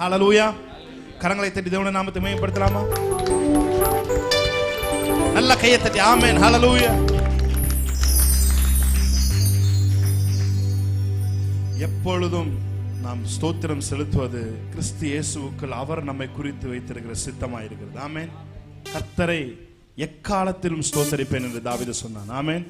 ஹல்லேலூயா. கரங்களை தட்டி தேவனுடைய நாமத்தை மகிமைப்படுத்தலாமா? நல்ல கையை தட்டி ஆமென். ஹல்லேலூயா. எப்பொழுதும் நாம் ஸ்தோத்திரம் செலுத்துவது கிறிஸ்து இயேசுவுக்குள் அவர் நம்மை குறித்து வைத்திருக்கிற சித்தமாய் இருக்கிறது. ஆமென். கர்த்தரை எக்காலத்திலும் ஸ்தோத்தரிப்பேன் என்று தாவீது சொன்னான். ஆமென்.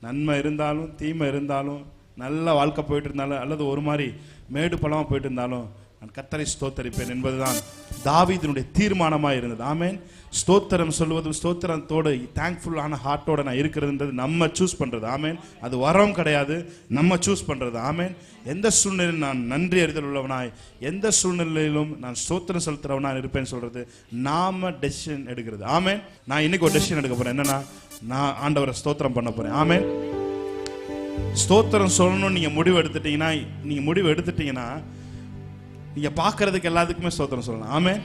நன்மை இருந்தாலும் தீமை இருந்தாலும் நல்ல வாழ்க்கை போயிட்டு இருந்தாலும் அல்லது ஒரு மாதிரி மேடு பள்ளமா போயிட்டு இருந்தாலும் நான் கர்த்தரை ஸ்தோத்தரிப்பேன் என்பதுதான் தாவீதினுடைய தீர்மானமாக இருந்தது. ஆமென். ஸ்தோத்திரம் சொல்வதும் ஸ்தோத்திரத்தோடு தேங்க்ஃபுல்லான ஹார்ட்டோட நான் இருக்கிறதுன்றது நம்ம சூஸ் பண்ணுறது. ஆமென். அது வரம் கிடையாது, நம்ம சூஸ் பண்ணுறது. ஆமென். எந்த சூழ்நிலையிலும் நான் நன்றி அறிதல் உள்ளவனாய், எந்த சூழ்நிலையிலும் நான் ஸ்தோத்திரம் செலுத்துறவனாக இருப்பேன்னு சொல்றது நாம டெசிஷன் எடுக்கிறது. ஆமென். நான் இன்னைக்கு ஒரு டெசிஷன் எடுக்க போறேன். என்னன்னா, நான் ஆண்டவரை ஸ்தோத்திரம் பண்ண போறேன். ஆமென். ஸ்தோத்திரம் சொல்லணும்னு நீங்க முடிவு எடுத்துட்டீங்கன்னா நீங்க பார்க்கறதுக்கு எல்லாத்துக்குமே ஸ்தோத்திரம் சொல்லலாம். ஆமென்.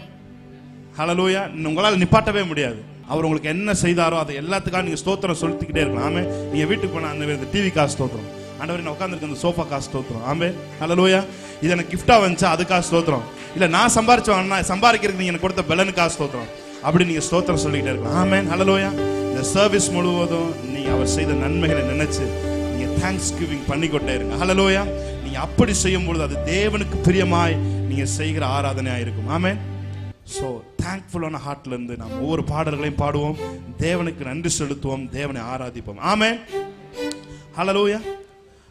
ஹல்லேலூயா. உங்களால் நிப்பாட்டவே முடியாது. அவர் உங்களுக்கு என்ன செய்தாரோ அதை எல்லாத்துக்காக நீங்க ஸ்தோத்திரம் சொல்லிக்கிட்டே இருக்கலாம். ஆமென். நீங்க வீட்டுக்கு போனா அந்த டிவி காசு ஸ்தோத்திரம், ஆண்டவரே நான் உட்கார்ந்திருக்க அந்த சோஃபா காசு ஸ்தோத்திரம். ஆமென். ஹல்லேலூயா. இது எனக்கு கிஃப்டா வந்துச்சா அதுக்காக ஸ்தோத்திரம். இல்ல நான் சம்பாதிக்கிறதுக்கு நீங்க எனக்கு கொடுத்த பலனுக்காக ஸ்தோத்திரம். அப்படி நீங்க ஸ்தோத்திரம் சொல்லிக்கிட்டே இருக்கலாம். ஆமென். ஹல்லேலூயா. இந்த சர்வீஸ் முழுவதும் நீங்க அவர் செய்த நன்மைகளை நினைச்சு நீங்க தேங்க்ஸ் கிவிங் பண்ணிக்கொண்டே இருங்க. ஹல்லேலூயா. நீங்க அப்படி செய்யும் பொழுது அது தேவனுக்கு பிரியமாய் நீங்க செய்கிற ஆராதனையா இருக்கும். ஆமென். ஸோ தேங்க்ஃபுல்லான ஹார்ட்ல இருந்து நாம் ஒவ்வொரு பாடல்களையும் பாடுவோம், தேவனுக்கு நன்றி செலுத்துவோம், தேவனை ஆராதிப்போம். ஆமென். ஹல்லேலூயா.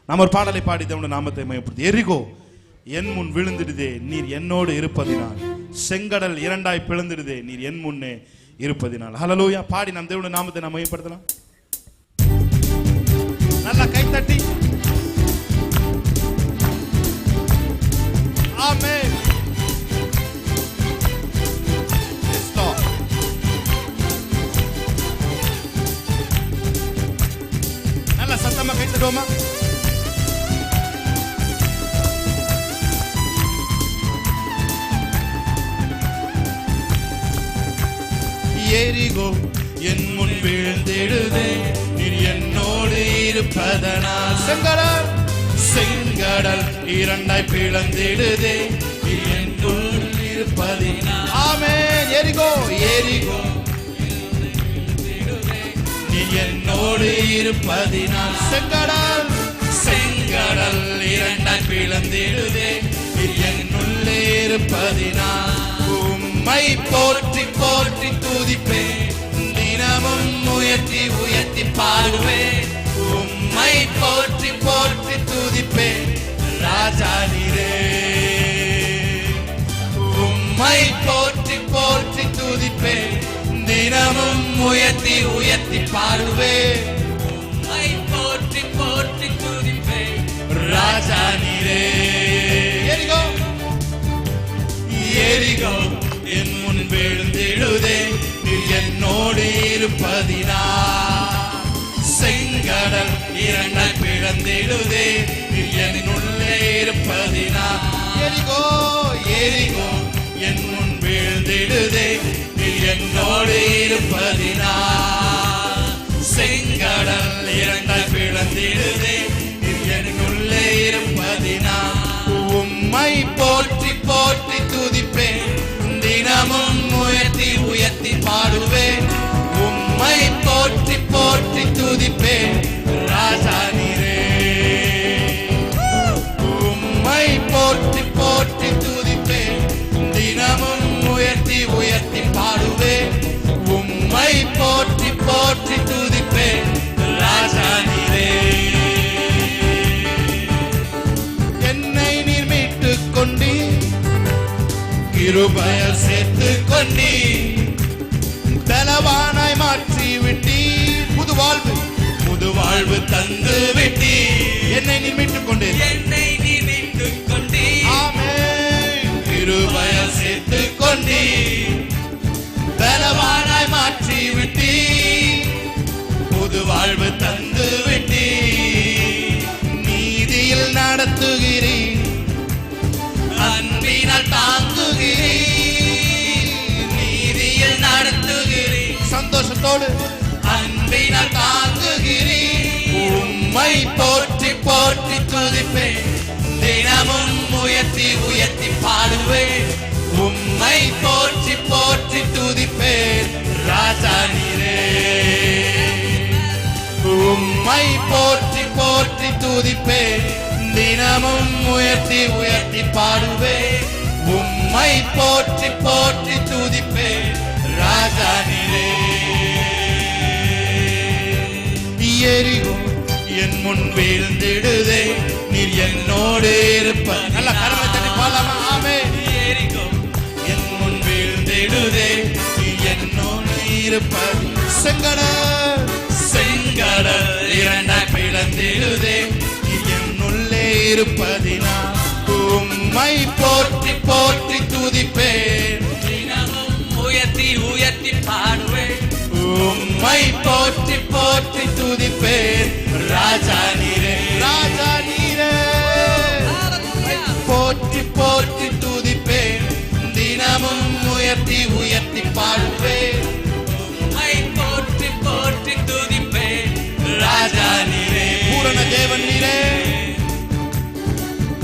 நாம் ஒரு பாடலை பாடி தேவனுடைய நாமத்தை மகிமைப்படுத்தி. எரிகோ என் முன் விழுந்திடுதே நீர் என்னோடு இருப்பதினால், செங்கடல் இரண்டாய் பிளந்திடுதே நீர் என் முன்னே இருப்பதினால். ஹல்லேலூயா. பாடி நாம் தேவனுடைய நாமத்தை நாம் மகிமைப்படுத்தலாம். நல்லா கை தட்டி. ஆமென். நல்லா சத்தமா கை தட்டுவோமா? எரிகோ என் முன் விழுந்திடுதே நீர் என்னோடு இருப்பதனால், செங்கடல் இரண்டாய் பிளந்திடுதே நீர் என்னோடு இருப்பதினால். ஆமென். எரிகோ நீர் என்னோடு இருப்பதினால், செங்கடல் இரண்டாய் பிளந்திடுதே நீர் என்னுள்ளே இருப்பதினால். உம்மை போற்றி போற்றி துதிப்பேன், தினமும் உயர்த்தி உயர்த்தி பாடுவேன். உம்மை போற்றி போற்றி துதிப்பேன், ராஜா நீரே. உம்மை போற்றி போற்றி துதிப்பேன், தினமும் உயர்த்தி உயர்த்தி பாடுவேன். உம்மை போற்றி போற்றி துதிப்பேன், ராஜா நீரே. எரிகோ என் முன் விழுந்திடுதே நீர் என்னோடு இருப்பதினால், செங்கடல் இரண்டாய் பிளந்திடுதே நீர் என்னுள்ளே இருப்பதினால். எரிகோ என் முன் விழுந்திடுதே நீர் என்னோடு இருப்பதினால், செங்கடல் இரண்டாய் பிளந்திடுதே நீர் என்னுள்ளே இருப்பதினால். உம்மை போற்றி போற்றி துதிப்பேன், தினமும் உயர்த்தி உயர்த்தி பாடுவேன். உம்மை போற்றி போற்றி துதிப்பேன், ராஜா நீரே. உம்மை போற்றி போற்றி துதிப்பேன், தினமும் உயர்த்தி உயர்த்தி பாடுவேன். உம்மை போற்றி போற்றி துதிப்பேன், ராஜா நீரே. என்னை நீர் மீட்டுக் கொண்டீ, கிருபையால் சேர்த்து கொண்டீ, பலவானாய் மாற்றி விட்டீ, புது வாழ்வு தந்து விட்டீ. என்னை நீர் மீட்டுக் கொண்டீ, ஆமென். கிருபையால் சேர்த்து கொண்டீ, பலவானாய் மாற்றி விட்டீ, புது வாழ்வு தந்து விட்டீ. நீதியில் நடத்துகிறீர், அன்பினால் தாங்குகிறீர். நீதியில் நடத்துகிறீர், சந்தோஷத்தோடு அன்பினால் தாங்குகிறீர். உம்மை போற்றி போற்றி துதிப்பேன், தினமும் உயர்த்தி உயர்த்தி பாடுவேன். உம்மை போற்றி போற்றி துதிப்பேன் ராஜா நீரே. உம்மை போற்றி போற்றி துதிப்பேன். தினமும் உயர்த்தி உயர்த்தி பாடுவேன். உம்மை போற்றி போற்றி துதிப்பேன் ராஜா நீரே. எரிகோ என் முன் வீழ்ந்திடுதே, நீர் என்னோடு இருப்ப. நல்ல கரங்களை தட்டி பாடலாமா? ஆமென். எரிகோ என் முன் வீழ்ந்திடுதே, நீர் என்னோடு இருப்பது. செங்கடல் செங்கடல் இரண்டாய் பிளந்திடுதே, நீர் என்னுள்ளே இருப்பதினால் உம்மை போற்றி போற்றி துதிப்பேன். தினமும் உயர்த்தி உயர்த்தி பாடுவேன். உம்மை போற்றி போற்றி துதிப்பேன் ராஜா நீரே. ராஜா நீரே போற்றி போற்றி துதிப்பேன். தினமும் உயர்த்தி உயர்த்தி பாடுவேன். உம்மை போற்றி போற்றி துதிப்பேன் ராஜா நீரே. பூரண தேவன் நீரே,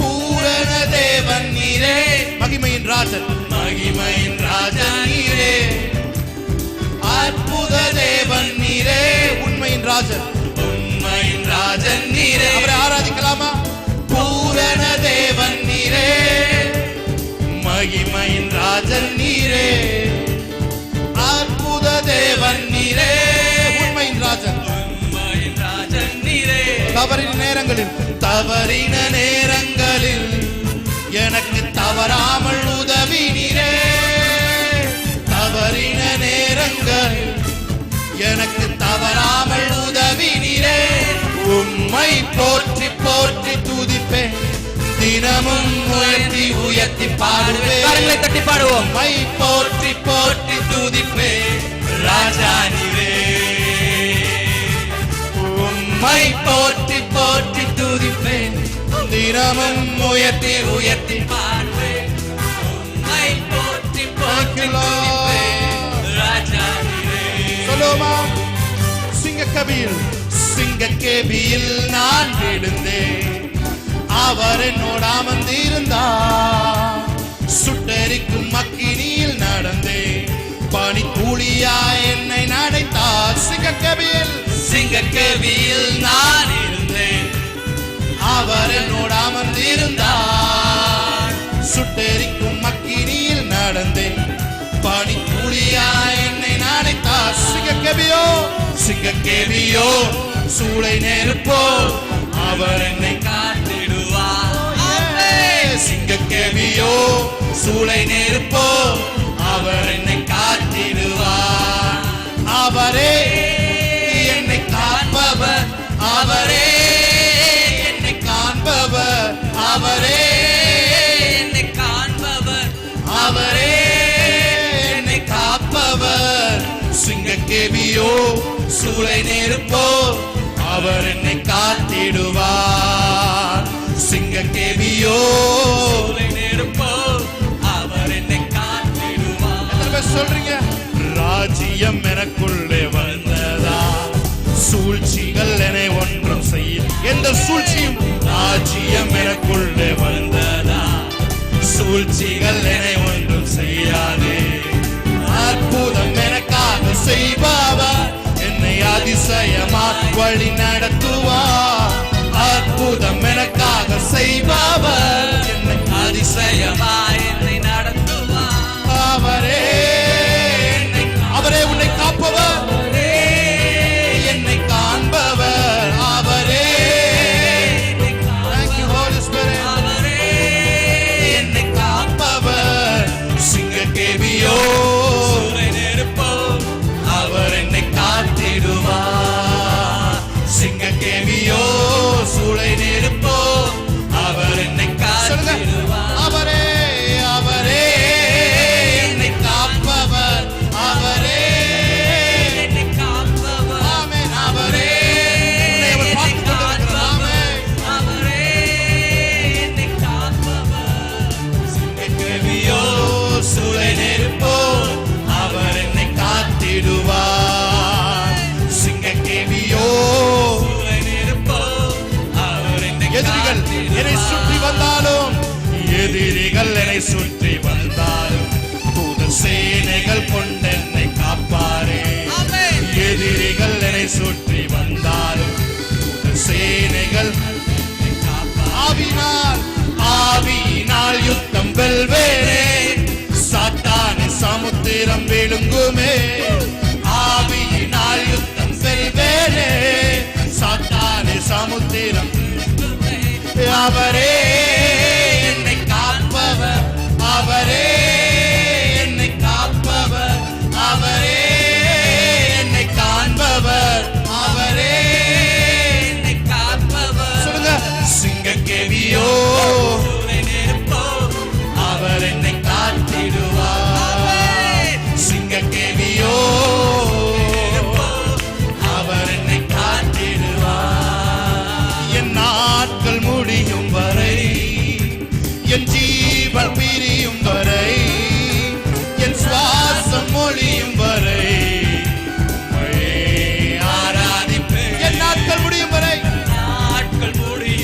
பூரண தேவன் நீரே. மகிமையின் ராஜன், மகிமையின் ராஜன் நீரே. அற்புத தேவன் நீரே, உண்மையின் ராஜன், உண்மையின் ராஜன் நீரே. அவரை ஆராதிக்கலாமா? பூரண தேவன் நீரே, மகிமையின் ராஜன் நீரே. அற்புத தேவன் நீரே, உண்மையின் ராஜன், உண்மையின் ராஜன் நீரே. தவறின நேரங்களில் தவறின நேரங்களில் எனக்கு தவறாமல் உதவி நீரே. தவறின நேரங்களில் எனக்கு தவறாமல் உதவி நீரே. உம்மை போற்றி போற்றி துதிப்பேன். தினமும் உயர்த்தி உயர்த்தி பாடுவேன். கரங்களை தட்டி பாடுவோம். உம்மை போற்றி போற்றி துதிப்பேன் ராஜா நீரே. உம்மை போற்றி போற்றி துதிப்பேன். தினமும் உயர்த்தி உயர்த்தி பாடுவேன். உம்மை போற்றி போற்றி ராஜா நீரே. சொல்லுமா? சிங்கக்கேபியில் நான் விழுந்தேன், அவர் என்னோட அமர்ந்திருந்தார். சுட்டெரிக்கும் அக்கினியில் நடந்தேன், பனி கூலியா என்னை நடைத்தார். சிங்கக்கேபியில் நான் இருந்தேன், அவர் என்னோட அமர்ந்திருந்தார். சுட்டெரிக்கும் அக்கினியில் நடந்தேன், பனி கூலியா என்னை நடைத்தார். சிங்கக்கேபியோ சூளை நெருப்போ, அவர் என்னை காத்திடுவார். சிங்கக்கேபியோ சூளை நெருப்போ, அவர் என்னை காத்திடுவார். அவரே என்னை காண்பவர், அவரே என்னை காண்பவர், அவரே என்னை காண்பவர், அவரே என்னை காப்பவர். சிங்கக்கேபியோ சூளை நெருப்போ, அவர் என்னை காத்திடுவார். சிங்கக்கேபியோ சூளை நெருப்போ, அவர் என்னை காத்திடுவார். சொல்றீங்க? ராஜ்யம் எனக்குள்ளே வந்ததா, சூழ்ச்சிகள் என்னை ஒன்றும் செய்ய. எந்த சூழ்ச்சியும்? ராஜ்யம் எனக்குள்ளே வந்ததா, சூழ்ச்சிகள் என்னை ஒன்றும் செய்யாதே. அற்புதம் எனக்காக செய்பவர், என்னை அதிசயமா வழி நடத்துவார். அற்புதம் எனக்காக செய்பவர், என்னை அதிசயமா என்னை நடத்துவார். அவரே அவரே உன்னை காப்பவர், என்னை காண்பவர். அவரே Thank you, Holy Spirit. அவரே என்னை காப்பவர். சிங்கக்கேபியோ சூளை நெருப்போ, அவர் என்னை காத்திடுவார். சிங்கக்கேபியோ சூளை நெருப்போ, அவர் என்னை காத்திடுவார். அவரே அவரே என்னை காப்பவர், அவரே என்னை காப்பவர். ஆமென். அவரே என்னை காப்பவர், அவரே என்னை காப்பவர். சிங்கக்கேபியோ சூளை நெருப்போ, அவர் என்னை காத்திடுவார். சிங்கக்கேபியோ சூளை நெருப்போ, சுற்றி வந்தாலும் தூதர் சேனைகள் கொண்டென்னை காப்பாரே. எதிரிகள் என்னை சுற்றி வந்தாலும் தூதர் சேனைகள் ஆவியினால் யுத்தம் வெல்வேனே. சாத்தானை சமுத்திரம் விழுங்குமே. ஆவியினால் யுத்தம் வெல்வேனே. சாத்தானை சமுத்திரம் அவரே என்னை காப்பவர். அவரே என்னை காப்பவர். அவரே என்னை காண்பவர். அவரே என்னை காப்பவர். சொல்லுங்க. சிங்கக்கேவியோ அவர் என்னை காத்திடுவார். சிங்கக்கேவியோ அவர் என்னை காத்திடுவார். என் நாட்கள் முடியும் வரை, என் ஜீவன் பிரியும் வரை, என் சுவாசம் ஒழியும் வரை ஆராதிப்பேன். என் நாட்கள் முடியும் வரை,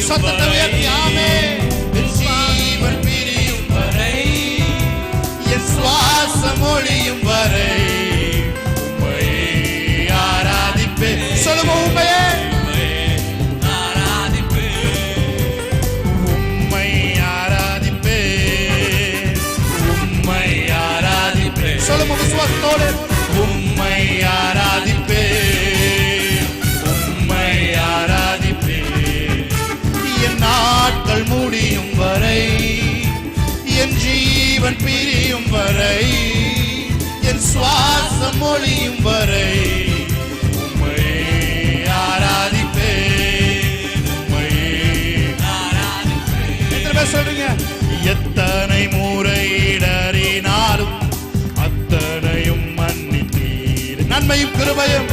சத்தத்தை உயர்த்தி ஆமென். என் ஜீவன் பிரியும் வரை, என் சுவாசம் ஒழியும் வரை ஆராதிப்பேன். சொல்லுங்க. உண்மையே உம்மை ஆராதிப்பேன். உம்மை ஆராதிப்பேன். சொல்லுங்க விசுவாசத்தோடு. உம்மை ஆராதிப்பேன். உம்மை ஆராதிப்பேன். என் நாட்கள் முடியும் வரை, என் ஜீவன் பிரியும் வரை, என் சுவாசம் ஒழியும் வரை உம்மை ஆராதிப்பேன். உம்மை ஆராதிப்பேன். எத்தனை பேர் சொல்றீங்க? எத்தனை முறை இடறினாலும் அத்தனையும் மன்னித்தீர். நன்மையும் கிருபையும்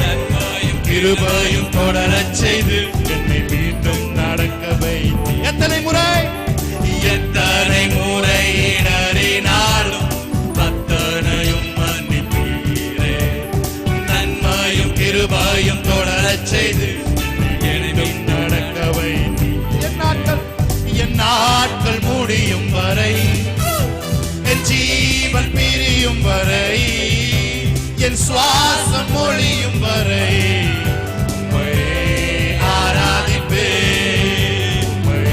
கிருபையும் தொடரச் செய்து என்னை மீண்டும் நடக்க வைத்தீர். எத்தனை முறை? எத்தனை முறை இடறினாலும் அத்தனையும் மன்னித்தீரே. நன்மையும் கிருபையும் தொடரச் செய்து என்னை நடக்க வைத்தீர். என் நாட்கள் முடியும் வரை, என் ஜீவன் பிரியும் வரை, என் சுவாசம் ஒழியும் வரை உம்மை ஆராதிப்பேன். உம்மை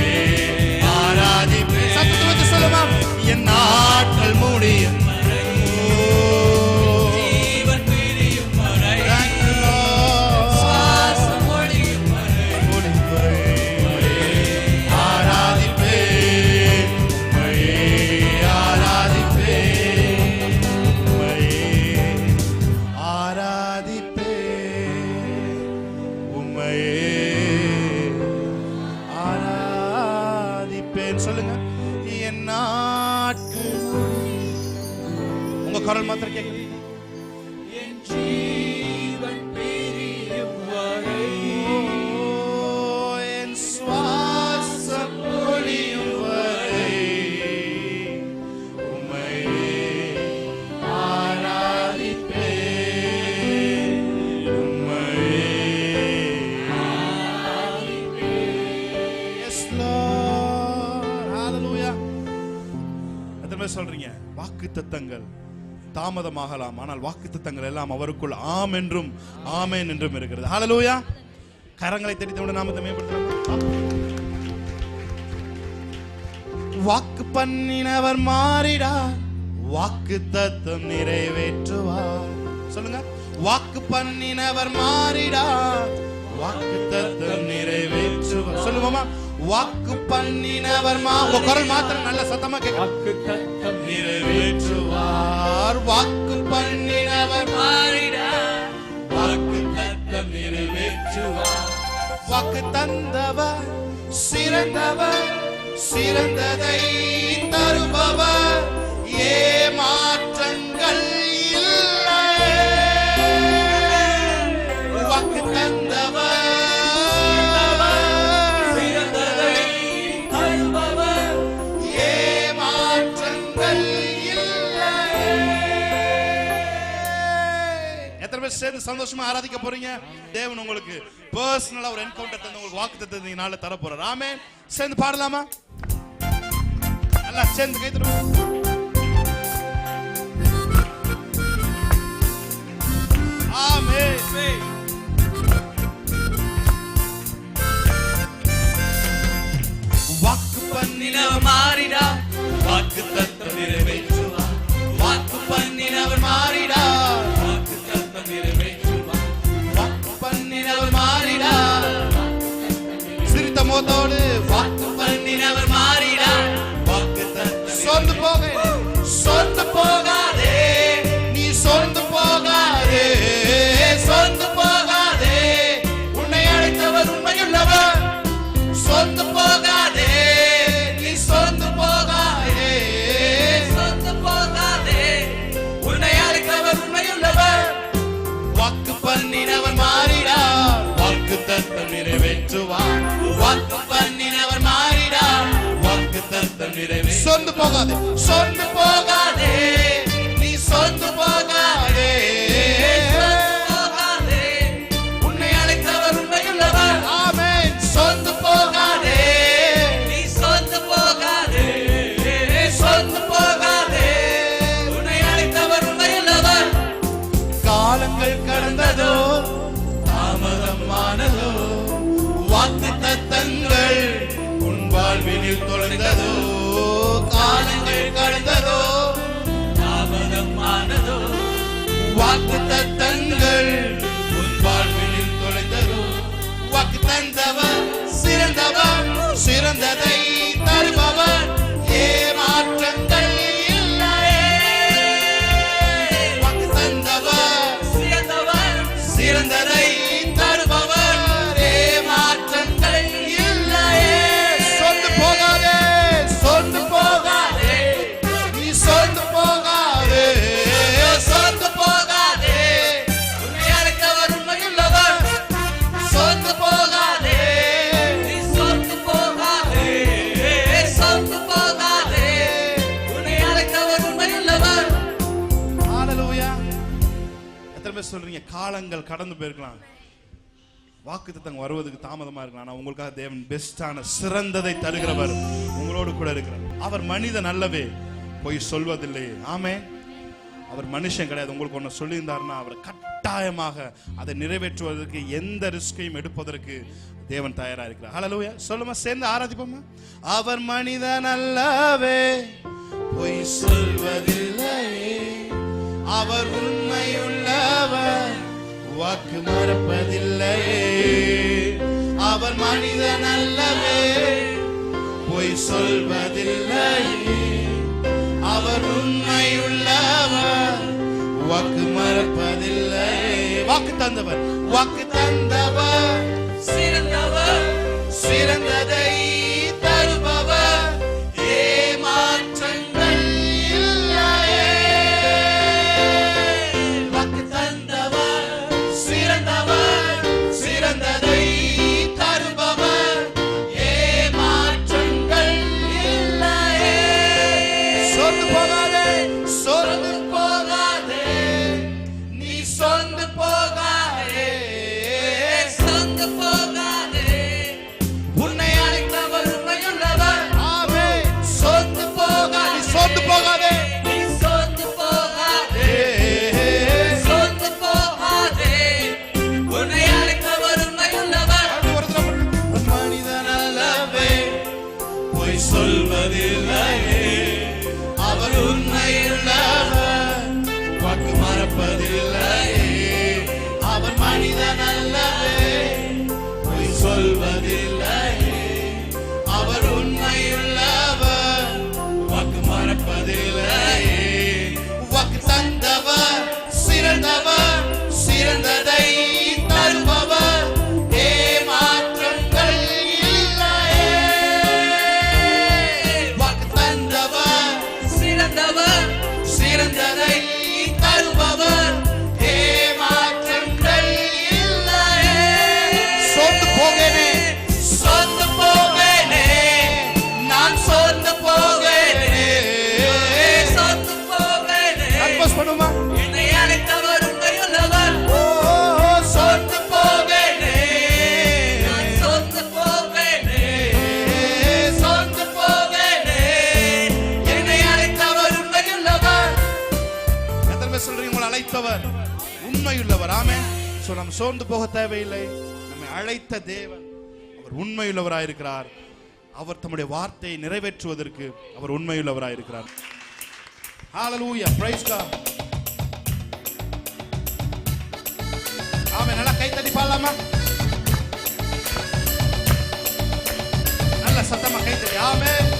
ஆராதிப்பேன். சத்தத்தை வச்சு சொல்லுமா. என் நாட்கள் முடியும் வரை, ஜீவன் பிரியும் வரை, சுவாசம் ஒழியும் வரை ஆராதிப்பேன். உம்மை ஆராதிப்பேன். உம்மை ஆராதிப்பேன். உம்மை ஆராதிப்பேன். சொல்லுங்க. என் நாட்கள் உங்க குரல் மாத்திரம் கேட்குது. என் ஜீவன் பிரியும் வரை, என் சுவாசம் ஒழியும் வரை உம்மை ஆராதிப்பேன். உம்மை ஆராதிப்பேன். Yes, Lord. Hallelujah. எத்தனை பேர் சொல்றீங்க? வாக்குத்தத்தங்கள் தாமதமாகலாம், ஆனால் வாக்குத்தத்தங்கள் எல்லாம் அவருக்குள் ஆம் என்றும் ஆமென் என்றும் இருக்கிறது. ஹalleluya. கரங்களை தட்டித்தோட நாமத்தை மேம்படுத்தலாம். வாக்கு பண்ணினவர் மாறிடார், வாக்குத்தத்தம் நிறைவேற்றுவார். சொல்லுங்க. வாக்கு பண்ணினவர் மாறிடார், வாக்குத்தத்தம் நிறைவேற்றுவார். சொல்லுவோமா. வாக்கு பண்ணினவர் உங்க குரல் மாத்திரம் நல்ல சத்தமா கேட்கும். வாக்குத்தத்தம் நிறைவேற்றுவார். வாக்கு பண்ணினவர் மாறிடார், வாக்குத்தத்தம் நிறைவேற்றுவார். வாக்கு தந்தவர் சிறந்தவர், சிறந்ததை தருபவர், ஏமாற்றங்கள் இல்லை. வாக்கு தந்தவர் சிறந்ததை தருபவர், ஏமாற்றங்கள் இல்லை. எத்தனை பேர் சேர்ந்து சந்தோஷமா ஆராதிக்க போறீங்க? தேவன் உங்களுக்கு பர்சனலா ஒரு என்கவுண்டர் தந்து உங்களுக்கு வாக்குத்தத்தத்தை நாளை தர போறார். ஆமென். சேர்ந்து பாடலாமா? நல்ல எல்லாம் சேர்ந்து கை தட்டுவோம். ஆமென். வாக்கு பண்ணினவர் மாறிடா, வாக்கு தத்தம் நிறைவேற்றுவார். வாக்கு பண்ணினவர் மாறிடா, வாக்கு தத்தம் நிறைவேற்றுவார். வாக்கு பண்ணினவர் மாறிடா, சிரித்த முகத்தோடு வாக்கு பண்ணினவர் மாறிடா, வாக்கு தத்தம். சொந்து போகாதே, நீ சொந்து போகாதே, சொந்து போகாதே, உன்னை அழைத்தவர் உண்மையுள்ளவர். சொந்து போகாதே, நீ சொந்து போகாதே, சொந்து போகாதே, உன்னை அழைத்தவர் உண்மையுள்ளவர். வாக்கு பண்ணினவர் மாறிடார், வாக்கு தத்தம் நிறைவேற்றுவார். வாக்கு பண்ணினவர் மாறிடார், வாக்கு தத்தம் நிறைவேற்று. சொந்து போகாதே, சொந்து போகாதே, நீ சொந்து போகாதே, போகாதே, உன்னை அழைத்தவர் உண்மையுள்ளவர். ஆமென். சொந்து போகாதே, நீ சொந்து போகாதே, சொந்து போகாதே, உன்னை அழைத்தவர் உண்மையுள்ளவர். காலங்கள் கடந்ததோ, தாமதமானதோ, வாக்கு தத்தங்கள் உன் வாழ்வினில் தொலைந்ததோ. காலங்கள் கடந்ததோ, தாமதமானதோ, வாக்கு தத்தங்கள் உன் வாழ்வினில் தொலைந்ததோ. வாக்கு தந்தவர் சிறந்தவர், சிறந்ததை தருபவர், ஏமாற்றங்கள் இல்லையே. வாக்கு தந்தவர் சிறந்தவர், சிறந்ததை தருபவர், ஏமாற்றங்கள் இல்லையே. சொந்து போகாதே, சொந்து போகாதே, நீ சொந்து போகாதே, சொந்து போகாதே, உன்னை அழைத்தவர் உண்மையுள்ளவர். சொந்து போகாதே, நீ சொந்து போகாதே, சொந்து போகாதே, உன்னை அழைத்தவர் உண்மையுள்ளவர். ஹalleluya. எத்தனை பேர் சொல்றீங்க காலங்கள் கடந்து போயிருக்கலாம், வாக்குத்தத்தம் வருவதற்கு தாமதமா இருக்கலாம், ஆனா உங்களுக்காக தேவன் பெஸ்டான சிறந்ததை தருகிறவர் உங்களோடு கூட இருக்கிறார். அவர் மனிதன் அல்லவே, போய் சொல்வதில்லை. ஆமென். அவர் மனுஷன் கிடையாது. உங்களுக்கு ஒன்று சொல்லியிருந்தாருன்னா அவர் கட்டாயமாக அதை நிறைவேற்றுவதற்கு எந்த ரிஸ்கையும் எடுப்பதற்கு தேவன் தயாரா இருக்கிறார். ஹalleluya. சொல்லுமா, சேர்ந்து ஆராதிப்போமா. அவர் மனிதன் அல்லவே, போய் சொல்வதில்லை, அவர் உண்மையுள்ளவர், வாக்கு மறப்பதில்லை. அவர் மனிதன் அல்லவே, பொய் சொல்வதில்லை, அவர் உண்மையுள்ளவர், வாக்கு மறப்பதில்லை. வாக்கு தந்தவர், வாக்கு தந்தவர், சிறந்தவர், சிறந்ததை தருபவர், ஏமாற்றங்கள் இல்லையே. வாக்கு தந்தவர், சிறந்தவர், சிறந்ததை தருபவர், ஏமாற்றங்கள் இல்லையே. சொந்து போகாதே, சொந்து போகாதே, நீ சொந்து போகாதே, சொந்து போகாதே, உன்னை அழைத்தவர் உண்மையுள்ளவர். ஆமென். சொந்து போகாதே, சொந்து போகாதே, நீ சொந்து போகாதே, சொந்து போகாதே, உன்னை அழைத்தவர் உண்மையுள்ளவர். மனிதன் அல்லவே, பொய் சொல்வதில்லையே, அவர் உண்மையுள்ளவர், வாக்கு மறப்பதில்லையே. அவர் மனிதன் அல்லவே, பொய் சொல்வதில்லையே, அவர் உண்மையுள்ளவர், வாக்கு மறப்பதில்லையே. வாக்கு தந்தவர், சிறந்தவர், சிறந்ததை தருபவர், ஏமாற்றங்கள் இல்லையே. வாக்கு தந்தவர், சிறந்தவர், சிறந்ததை தருபவர், ஏமாற்றங்கள் இல்லையே. சொந்து போகனே, சொந்து போகனே, உண்மையுள்ளவர். ஆமென். சோ நம்ம சோர்ந்து போக தேவையில்லை. நம்மை அழைத்த தேவன் அவர் உண்மையுள்ளவராயிருக்கிறார். அவர் தம்முடைய வார்த்தையை நிறைவேற்றுவதற்கு அவர் உண்மையுள்ளவராயிருக்கிறார். ஹalleluya, praise God. ஆமென். நல்லா கை தட்டி பாடலாமா? நல்ல சத்தமா கை தட்டி. ஆமென்.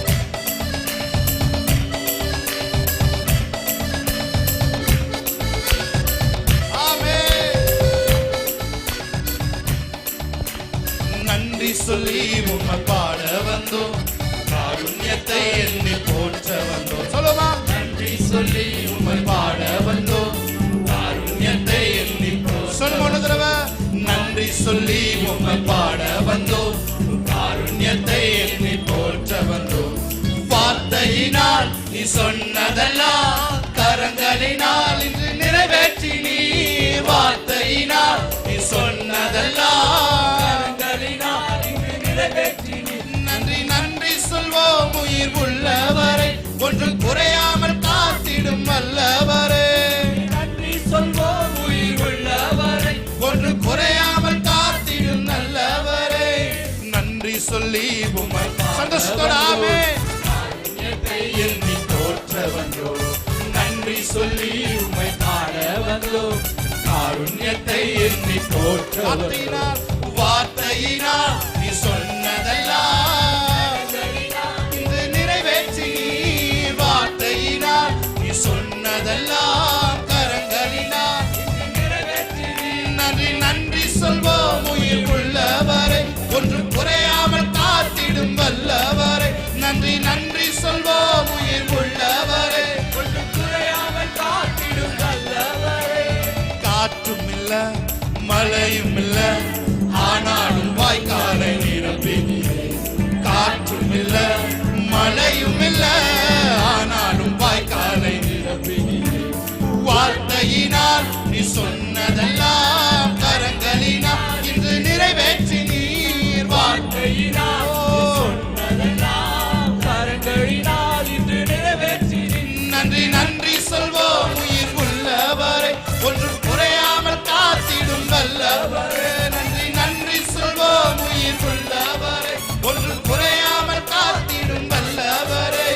நன்றி சொல்லி உம்மை பாட வந்தோம், காருண்யத்தை எண்ணி போற்ற வந்தோம். சொல்லுமா? நன்றி சொல்லி உம்மை பாட வந்தோம், காருண்யத்தை எண்ணி போற்ற. சொல்லுமா ஒரு தடவை? நன்றி சொல்லி உம்மை பாட வந்தோம், காருண்யத்தை எண்ணி போற்ற வந்தோம். வார்த்தையினால் நீ சொன்னதெல்லாம் கரங்களினால் இன்று நிறைவேற்றி நீ. வார்த்தையினால் நீ சொன்னதெல்லாம் நன்றி நன்றி சொல்வோம் உயிர் உள்ளவரை, ஒன்று குறையாமல் காத்திடும் வல்லவரே. நன்றி சொல்வோம் உயிர் உள்ளவரை, ஒன்று குறையாமல் காத்திடும் நல்லவரே. நன்றி சொல்லி உம்மை சந்தோஷத்தோடாமே எண்ணி போற்ற வந்தோம். நன்றி சொல்லி உம்மை பாட வந்தோம், காருண்யத்தை எண்ணி போற்ற வந்தோம். வார்த்தையினால் நீ சொன்னதெல்லாம் இன்று நிறைவேற்றி. வார்த்தையினால் நீ சொன்னதெல்லாம் கரங்களினால் நிறைவேற்றி. நன்றி நன்றி சொல்வோம் உயிர் உள்ளவரை, ஒன்று குறையாமல் காத்திடும் வல்லவரை. நன்றி நன்றி சொல்வோம் உயிர் உள்ளவரை, ஒன்று குறையாமல் காத்திடும் வல்லவரை. காற்றும் இல்ல மழையும் இல்ல, ஆனாலும் வாய்க்காலை நிரப்பி. காற்றும் இல்ல மழையும் இல்ல, ஆனாலும் வாய்க்காலை நிரப்பி. வார்த்தையினால் நீ சொன்னதெல்லாம் கரங்களினால் இன்று நிறைவேற்றி நீர். வார்த்தையினால் சொன்னதெல்லாம் கரங்களினால் இன்று நிறைவேற்றி. நன்றி நன்றி சொல்வோம் உயிர் உள்ளவரை, ஒன்று குறையாமல் காத்திடும் வல்லவரே. உள்ளவரை, ஒன்று குறையாமல் காத்திடும் வல்லவரை.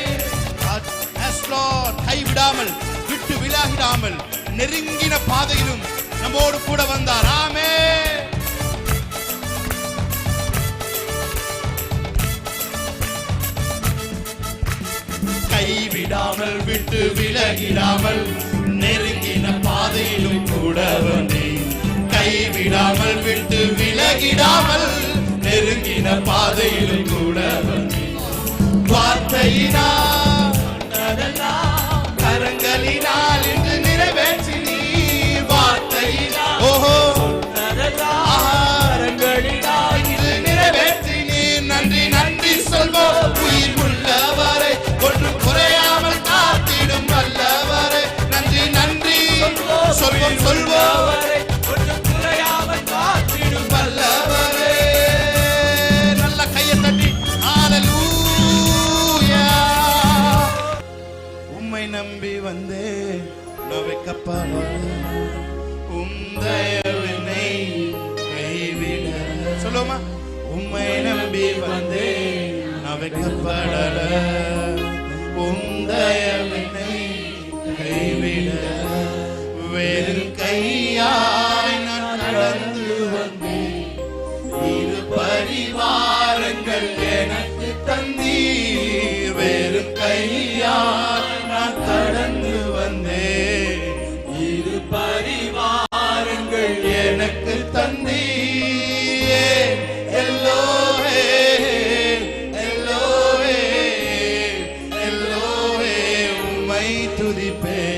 கைவிடாமல் விட்டு விலகிடாமல் நெருங்கின பாதையிலும் நம்மோடு கூட வந்தார். ஆமென். கைவிடாமல் விட்டு விலகிடாமல் நெருங்கின பாதையிலும் கூட வந்தேன். கைவிடாமல் விட்டு விலகிடாமல் நெருங்கின பாதையிலும் கூட வார்த்தையினால் கரங்களினால் இன்று நிறைவேற்றி நீ. வார்த்தையினால் கரங்களினால் இன்று நிறைவேற்றி நீ. நன்றி நன்றி சொல்வோம் உயிர் உள்ளவரை, ஒன்று குறையாமல் காத்திடும் வல்லவரை. நன்றி நன்றி சொல்வோம் சொல்வோம் ஒன்று குறையாமல் காத்திடும் வல்லவரை. உம்மை நம்பி வந்தே நவைக்கப்பட, உம் தயவினை கைவிட. சொல்லுமா? உம்மை நம்பி வந்தே நவைக்கப்படல, உம் தயவினை கைவிட. வேறு கையாய் நான் நடந்து வந்தேன், இரு பரிவாரங்கள் எனக்கு தந்தீர். வேறு கையால் நான் கடந்து வந்தேன், இரு பரிவாரங்கள் எனக்கு தந்தீர். எல்லோஹே எல்லோஹே எல்லோஹே உம்மை துதிப்பேன்.